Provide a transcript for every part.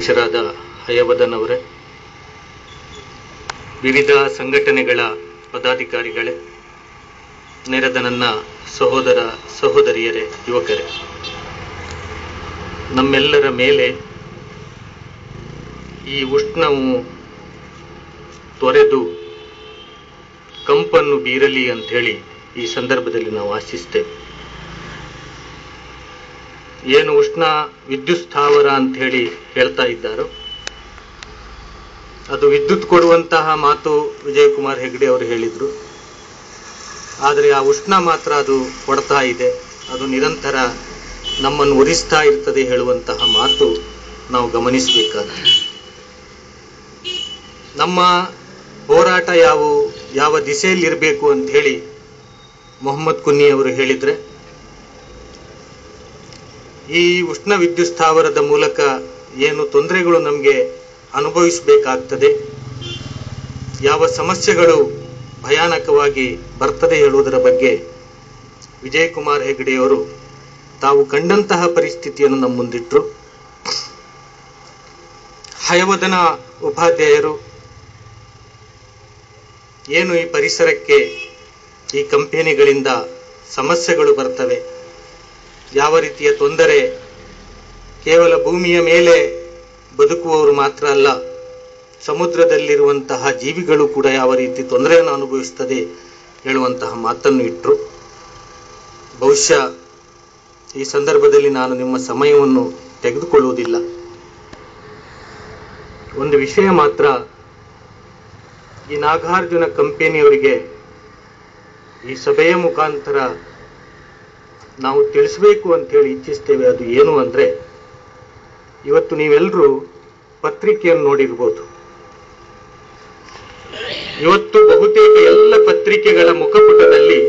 ಅಧ್ಯಕ್ಷರಾದ ಹಯವದನ್ ಅವರೇ, ವಿವಿಧ ಸಂಘಟನೆಗಳ ಪದಾಧಿಕಾರಿಗಳೇ, ನೆರೆದ ನನ್ನ ಸಹೋದರ ಸಹೋದರಿಯರೇ, ಯುವಕರೇ, ನಮ್ಮೆಲ್ಲರ ಮೇಲೆ ಈ ಉಷ್ಣವು ತೊರೆದು ಕಂಪನ್ನು ಬೀರಲಿ ಅಂಥೇಳಿ ಈ ಸಂದರ್ಭದಲ್ಲಿ ನಾವು ಆಶಿಸ್ತೇವೆ. ಏನು ಉಷ್ಣ ವಿದ್ಯುತ್ ಸ್ಥಾವರ ಅಂತ ಹೇಳಿ ಹೇಳ್ತಾ ಇದ್ದಾರೋ, ಅದು ವಿದ್ಯುತ್ ಕೊಡುವಂತಹ ಮಾತು ವಿಜಯಕುಮಾರ್ ಹೆಗ್ಡೆ ಅವರು ಹೇಳಿದ್ರು. ಆದರೆ ಆ ಉಷ್ಣ ಮಾತ್ರ ಅದು ಕೊಡ್ತಾ ಇದೆ, ಅದು ನಿರಂತರ ನಮ್ಮನ್ನು ಉರಿಸ್ತಾ ಇರ್ತದೆ ಹೇಳುವಂತಹ ಮಾತು ನಾವು ಗಮನಿಸಬೇಕಾಗಿದೆ. ನಮ್ಮ ಹೋರಾಟ ಯಾವ ದಿಸೆಯಲ್ಲಿರಬೇಕು ಅಂತ ಹೇಳಿ ಮೊಹಮ್ಮದ್ ಕುನ್ನಿ ಅವರು ಹೇಳಿದ್ರೆ, ಈ ಉಷ್ಣ ವಿದ್ಯುತ್ ಸ್ಥಾವರದ ಮೂಲಕ ಏನು ತೊಂದರೆಗಳು ನಮಗೆ ಅನುಭವಿಸಬೇಕಾಗ್ತದೆ, ಯಾವ ಸಮಸ್ಯೆಗಳು ಭಯಾನಕವಾಗಿ ಬರ್ತದೆ ಹೇಳುವುದರ ಬಗ್ಗೆ ವಿಜಯಕುಮಾರ್ ಹೆಗ್ಡೆಯವರು ತಾವು ಕಂಡಂತಹ ಪರಿಸ್ಥಿತಿಯನ್ನು ನಮ್ಮ ಮುಂದಿಟ್ಟರು. ಹಯವದನ ಉಪಾಧ್ಯಾಯರು ಏನು ಈ ಪರಿಸರಕ್ಕೆ ಈ ಕಂಪೆನಿಗಳಿಂದ ಸಮಸ್ಯೆಗಳು ಬರ್ತವೆ, ಯಾವ ರೀತಿಯ ತೊಂದರೆ ಕೇವಲ ಭೂಮಿಯ ಮೇಲೆ ಬದುಕುವವರು ಮಾತ್ರ ಅಲ್ಲ, ಸಮುದ್ರದಲ್ಲಿರುವಂತಹ ಜೀವಿಗಳು ಕೂಡ ಯಾವ ರೀತಿ ತೊಂದರೆಯನ್ನು ಅನುಭವಿಸುತ್ತದೆ ಹೇಳುವಂತಹ ಮಾತನ್ನು ಇಟ್ಟರು. ಬಹುಶಃ ಈ ಸಂದರ್ಭದಲ್ಲಿ ನಾನು ನಿಮ್ಮ ಸಮಯವನ್ನು ತೆಗೆದುಕೊಳ್ಳುವುದಿಲ್ಲ. ಒಂದು ವಿಷಯ ಮಾತ್ರ ಈ ನಾಗಾರ್ಜುನ ಕಂಪೆನಿಯವರಿಗೆ ಈ ಸಭೆಯ ಮುಖಾಂತರ ನಾವು ತಿಳಿಸಬೇಕು ಅಂತ ಹೇಳಿ ಇಚ್ಛಿಸ್ತೇವೆ. ಅದು ಏನು ಅಂದ್ರೆ, ಇವತ್ತು ನೀವೆಲ್ಲರೂ ಪತ್ರಿಕೆಯನ್ನು ನೋಡಿರ್ಬೋದು. ಇವತ್ತು ಬಹುತೇಕ ಎಲ್ಲ ಪತ್ರಿಕೆಗಳ ಮುಖಪುಟದಲ್ಲಿ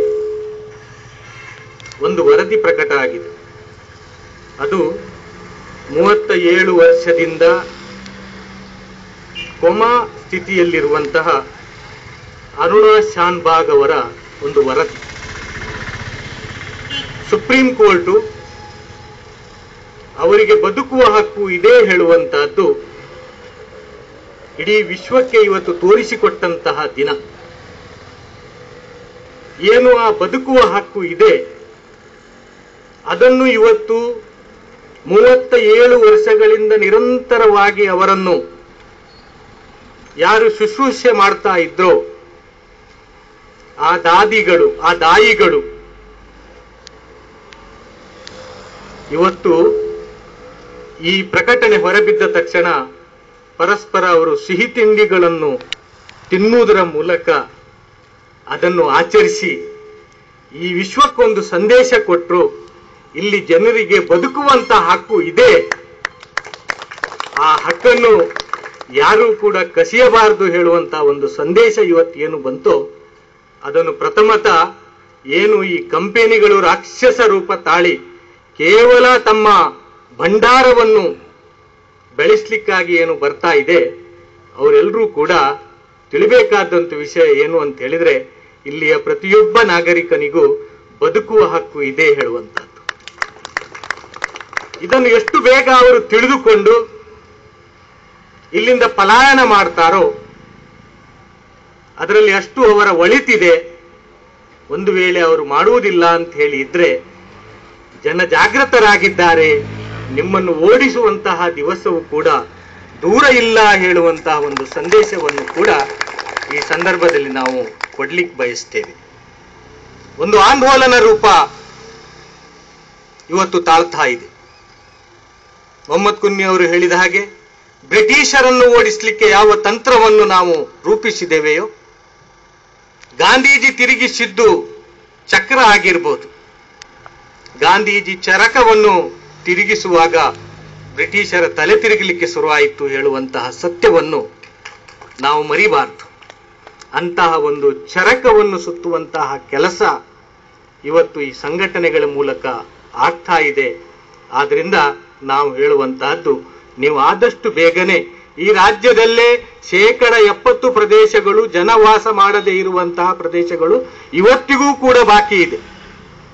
ಒಂದು ವರದಿ ಪ್ರಕಟ ಆಗಿದೆ. ಅದು 37 ವರ್ಷದಿಂದ ಕೊಮಾ ಸ್ಥಿತಿಯಲ್ಲಿರುವಂತಹ ಅರುಣಾ ಶಾನ್ಭಾಗ್ ಅವರ ಒಂದು ವರದಿ. ಸುಪ್ರೀಂ ಕೋರ್ಟು ಅವರಿಗೆ ಬದುಕುವ ಹಕ್ಕು ಇದೆ ಹೇಳುವಂತಹದ್ದು ಇಡೀ ವಿಶ್ವಕ್ಕೆ ಇವತ್ತು ತೋರಿಸಿಕೊಟ್ಟಂತಹ ದಿನ. ಏನು ಆ ಬದುಕುವ ಹಕ್ಕು ಇದೆ, ಅದನ್ನು ಇವತ್ತು 37 ವರ್ಷಗಳಿಂದ ನಿರಂತರವಾಗಿ ಅವರನ್ನು ಯಾರು ಶುಶ್ರೂಷೆ ಮಾಡ್ತಾ ಇದ್ರೋ ಆ ದಾದಿಗಳು, ಆ ದಾಯಿಗಳು ಇವತ್ತು ಈ ಪ್ರಕಟಣೆ ಹೊರಬಿದ್ದ ತಕ್ಷಣ ಪರಸ್ಪರ ಅವರು ಸಿಹಿ ತಿಂಡಿಗಳನ್ನು ತಿನ್ನುವುದರ ಮೂಲಕ ಅದನ್ನು ಆಚರಿಸಿ ಈ ವಿಶ್ವಕ್ಕೊಂದು ಸಂದೇಶ ಕೊಟ್ಟರು. ಇಲ್ಲಿ ಜನರಿಗೆ ಬದುಕುವಂತ ಹಕ್ಕು ಇದೆ, ಆ ಹಕ್ಕನ್ನು ಯಾರೂ ಕೂಡ ಕಸಿಯಬಾರದು ಹೇಳುವಂತ ಒಂದು ಸಂದೇಶ ಇವತ್ತೇನು ಬಂತೋ, ಅದನ್ನು ಪ್ರಥಮತ ಏನು ಈ ಕಂಪೆನಿಗಳು ರಾಕ್ಷಸ ರೂಪ ತಾಳಿ ಕೇವಲ ತಮ್ಮ ಭಂಡಾರವನ್ನು ಬೆಳೆಸಲಿಕ್ಕಾಗಿ ಏನು ಬರ್ತಾ ಇದೆ, ಅವರೆಲ್ಲರೂ ಕೂಡ ತಿಳಿಬೇಕಾದಂತ ವಿಷಯ ಏನು ಅಂತ ಹೇಳಿದ್ರೆ, ಇಲ್ಲಿಯ ಪ್ರತಿಯೊಬ್ಬ ನಾಗರಿಕನಿಗೂ ಬದುಕುವ ಹಕ್ಕು ಇದೆ ಹೇಳುವಂತಹದ್ದು. ಇದನ್ನು ಎಷ್ಟು ಬೇಗ ಅವರು ತಿಳಿದುಕೊಂಡು ಇಲ್ಲಿಂದ ಪಲಾಯನ ಮಾಡ್ತಾರೋ ಅದರಲ್ಲಿ ಅಷ್ಟು ಅವರ ಒಳಿತಿದೆ. ಒಂದು ವೇಳೆ ಅವರು ಮಾಡುವುದಿಲ್ಲ ಅಂತ ಹೇಳಿ ಇದ್ರೆ, ಜನ ಜಾಗೃತರಾಗಿದ್ದಾರೆ, ನಿಮ್ಮನ್ನು ಓಡಿಸುವಂತಹ ದಿವಸವೂ ಕೂಡ ದೂರ ಇಲ್ಲ ಹೇಳುವಂತಹ ಒಂದು ಸಂದೇಶವನ್ನು ಕೂಡ ಈ ಸಂದರ್ಭದಲ್ಲಿ ನಾವು ಕೊಡ್ಲಿಕ್ಕೆ ಬಯಸ್ತೇವೆ. ಒಂದು ಆಂದೋಲನ ರೂಪ ಇವತ್ತು ತಾಳ್ತಾ ಇದೆ. ಮೊಹಮ್ಮದ್ ಕುನ್ನಿ ಅವರು ಹೇಳಿದ ಹಾಗೆ, ಬ್ರಿಟಿಷರನ್ನು ಓಡಿಸಲಿಕ್ಕೆ ಯಾವ ತಂತ್ರವನ್ನು ನಾವು ರೂಪಿಸಿದ್ದೇವೆಯೋ, ಗಾಂಧೀಜಿ ತಿರುಗಿಸಿದ್ದು ಚಕ್ರ ಆಗಿರ್ಬೋದು, ಗಾಂಧೀಜಿ ಚರಕವನ್ನು ತಿರುಗಿಸುವಾಗ ಬ್ರಿಟಿಷರ ತಲೆ ತಿರುಗಲಿಕ್ಕೆ ಶುರುವಾಯಿತು ಹೇಳುವಂತಹ ಸತ್ಯವನ್ನು ನಾವು ಮರಿಬಾರದು. ಅಂತಹ ಒಂದು ಚರಕವನ್ನು ಸುತ್ತುವಂತಹ ಕೆಲಸ ಇವತ್ತು ಈ ಸಂಘಟನೆಗಳ ಮೂಲಕ ಆಗ್ತಾ ಇದೆ. ಆದ್ರಿಂದ ನಾವು ಹೇಳುವಂತಹದ್ದು, ನೀವು ಆದಷ್ಟು ಬೇಗನೆ ಈ ರಾಜ್ಯದಲ್ಲೇ 70% ಪ್ರದೇಶಗಳು ಜನವಾಸ ಮಾಡದೇ ಇರುವಂತಹ ಪ್ರದೇಶಗಳು ಇವತ್ತಿಗೂ ಕೂಡ ಬಾಕಿ ಇದೆ.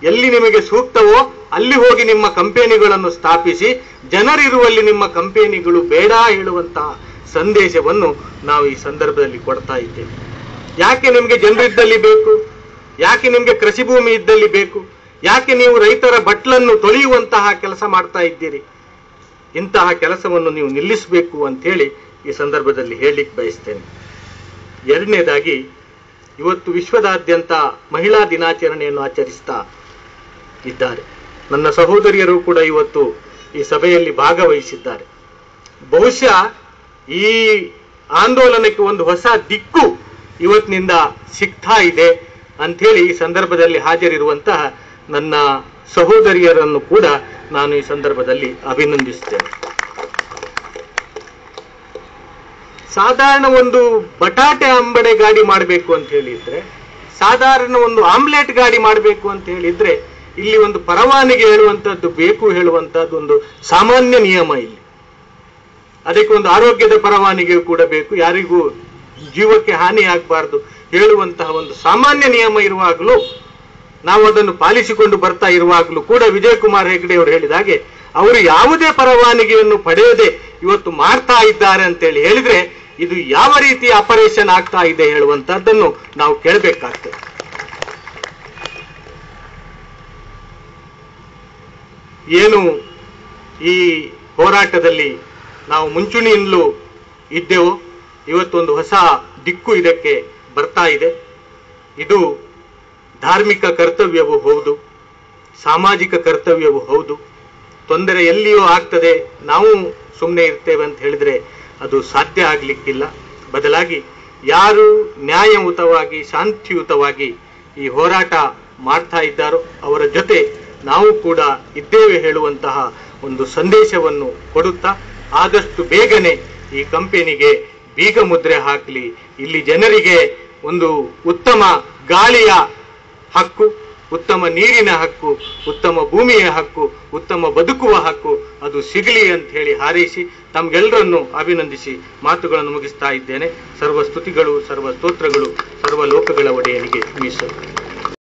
ಎಲ್ಲಿ ನಿಮಗೆ ಸೂಕ್ತವೋ ಅಲ್ಲಿ ಹೋಗಿ ನಿಮ್ಮ ಕಂಪೆನಿಗಳನ್ನು ಸ್ಥಾಪಿಸಿ ಜನರಿರುವಲ್ಲಿ ನಿಮ್ಮ ಕಂಪೆನಿಗಳು ಬೇಡ ಹೇಳುವಂತಹ ಸಂದೇಶವನ್ನು ನಾವು ಈ ಸಂದರ್ಭದಲ್ಲಿ ಕೊಡ್ತಾ ಇದ್ದೇವೆ. ಯಾಕೆ ನಿಮಗೆ ಜನರಿದ್ದಲ್ಲಿ ಬೇಕು? ಯಾಕೆ ನಿಮಗೆ ಕೃಷಿ ಭೂಮಿ ಇದ್ದಲ್ಲಿ ಬೇಕು? ಯಾಕೆ ನೀವು ರೈತರ ಬಟ್ಲನ್ನು ತೊಳೆಯುವಂತಹ ಕೆಲಸ ಮಾಡ್ತಾ ಇದ್ದೀರಿ? ಇಂತಹ ಕೆಲಸವನ್ನು ನೀವು ನಿಲ್ಲಿಸಬೇಕು ಅಂತೇಳಿ ಈ ಸಂದರ್ಭದಲ್ಲಿ ಹೇಳಲಿಕ್ಕೆ ಬಯಸ್ತೇನೆ. ಎರಡನೇದಾಗಿ, ಇವತ್ತು ವಿಶ್ವದಾದ್ಯಂತ ಮಹಿಳಾ ದಿನಾಚರಣೆಯನ್ನು ಆಚರಿಸ್ತಾ ಇದ್ದಾರೆ. ನನ್ನ ಸಹೋದರಿಯರು ಕೂಡ ಇವತ್ತು ಈ ಸಭೆಯಲ್ಲಿ ಭಾಗವಹಿಸಿದ್ದಾರೆ. ಬಹುಶಃ ಈ ಆಂದೋಲನಕ್ಕೆ ಒಂದು ಹೊಸ ದಿಕ್ಕು ಇವತ್ತಿನಿಂದ ಸಿಗ್ತಾ ಇದೆ ಅಂಥೇಳಿ ಈ ಸಂದರ್ಭದಲ್ಲಿ ಹಾಜರಿರುವಂತಹ ನನ್ನ ಸಹೋದರಿಯರನ್ನು ಕೂಡ ನಾನು ಈ ಸಂದರ್ಭದಲ್ಲಿ ಅಭಿನಂದಿಸ್ತೇನೆ. ಸಾಧಾರಣ ಒಂದು ಬಟಾಟೆ ಅಂಬಡೆ ಗಾಡಿ ಮಾಡಬೇಕು ಅಂತ ಹೇಳಿದ್ರೆ, ಸಾಧಾರಣ ಒಂದು ಆಮ್ಲೆಟ್ ಗಾಡಿ ಮಾಡಬೇಕು ಅಂತ ಹೇಳಿದ್ರೆ, ಇಲ್ಲಿ ಒಂದು ಪರವಾನಗಿ ಹೇಳುವಂತದ್ದು ಬೇಕು ಹೇಳುವಂತದ್ದು ಒಂದು ಸಾಮಾನ್ಯ ನಿಯಮ. ಇಲ್ಲಿ ಅದಕ್ಕೆ ಒಂದು ಆರೋಗ್ಯದ ಪರವಾನಗಿಯೂ ಕೂಡ ಬೇಕು, ಯಾರಿಗೂ ಜೀವಕ್ಕೆ ಹಾನಿ ಆಗಬಾರ್ದು ಹೇಳುವಂತಹ ಒಂದು ಸಾಮಾನ್ಯ ನಿಯಮ ಇರುವಾಗಲೂ, ನಾವು ಅದನ್ನು ಪಾಲಿಸಿಕೊಂಡು ಬರ್ತಾ ಇರುವಾಗಲೂ ಕೂಡ ವಿಜಯಕುಮಾರ್ ಹೆಗ್ಡೆ ಅವರು ಹೇಳಿದ ಹಾಗೆ ಅವರು ಯಾವುದೇ ಪರವಾನಗಿಯನ್ನು ಪಡೆಯದೆ ಇವತ್ತು ಮಾಡ್ತಾ ಇದ್ದಾರೆ ಅಂತೇಳಿ ಹೇಳಿದ್ರೆ ಇದು ಯಾವ ರೀತಿಯ ಆಪರೇಷನ್ ಆಗ್ತಾ ಇದೆ ಹೇಳುವಂತಹದ್ದನ್ನು ನಾವು ಕೇಳಬೇಕಾಗ್ತದೆ. ಏನು ಈ ಹೋರಾಟದಲ್ಲಿ ನಾವು ಮುಂಚೂಣಿಯಿಂದಲೂ ಇದ್ದೆವೋ, ಇವತ್ತೊಂದು ಹೊಸ ದಿಕ್ಕು ಇದಕ್ಕೆ ಬರ್ತಾ ಇದೆ. ಇದು ಧಾರ್ಮಿಕ ಕರ್ತವ್ಯವೂ ಹೌದು, ಸಾಮಾಜಿಕ ಕರ್ತವ್ಯವೂ ಹೌದು. ತೊಂದರೆ ಎಲ್ಲಿಯೂ ಆಗ್ತದೆ, ನಾವು ಸುಮ್ಮನೆ ಇರ್ತೇವೆ ಅಂತ ಹೇಳಿದ್ರೆ ಅದು ಸಾಧ್ಯ ಆಗ್ಲಿಕ್ಕಿಲ್ಲ. ಬದಲಾಗಿ ಯಾರು ನ್ಯಾಯಯುತವಾಗಿ ಶಾಂತಿಯುತವಾಗಿ ಈ ಹೋರಾಟ ಮಾಡ್ತಾ ಇದ್ದಾರೋ ಅವರ ಜೊತೆ ನಾವು ಕೂಡ ಇದ್ದೇವೆ ಹೇಳುವಂತಹ ಒಂದು ಸಂದೇಶವನ್ನು ಕೊಡುತ್ತಾ ಆದಷ್ಟು ಬೇಗನೆ ಈ ಕಂಪೆನಿಗೆ ಬೀಗ ಮುದ್ರೆ ಹಾಕಲಿ. ಇಲ್ಲಿ ಜನರಿಗೆ ಒಂದು ಉತ್ತಮ ಗಾಳಿಯ ಹಕ್ಕು, ಉತ್ತಮ ನೀರಿನ ಹಕ್ಕು, ಉತ್ತಮ ಭೂಮಿಯ ಹಕ್ಕು, ಉತ್ತಮ ಬದುಕುವ ಹಕ್ಕು ಅದು ಸಿಗಲಿ ಅಂತ ಹೇಳಿ ಹಾರೈಸಿ ತಮ್ಗೆಲ್ಲರನ್ನು ಅಭಿನಂದಿಸಿ ಮಾತುಗಳನ್ನು ಮುಗಿಸ್ತಾ ಇದ್ದೇನೆ. ಸರ್ವ ಸ್ತುತಿಗಳು, ಸರ್ವ ಸ್ತೋತ್ರಗಳು ಸರ್ವ ಲೋಕಗಳ ಒಡೆಯನಿಗೆ ಮೀಸಲು.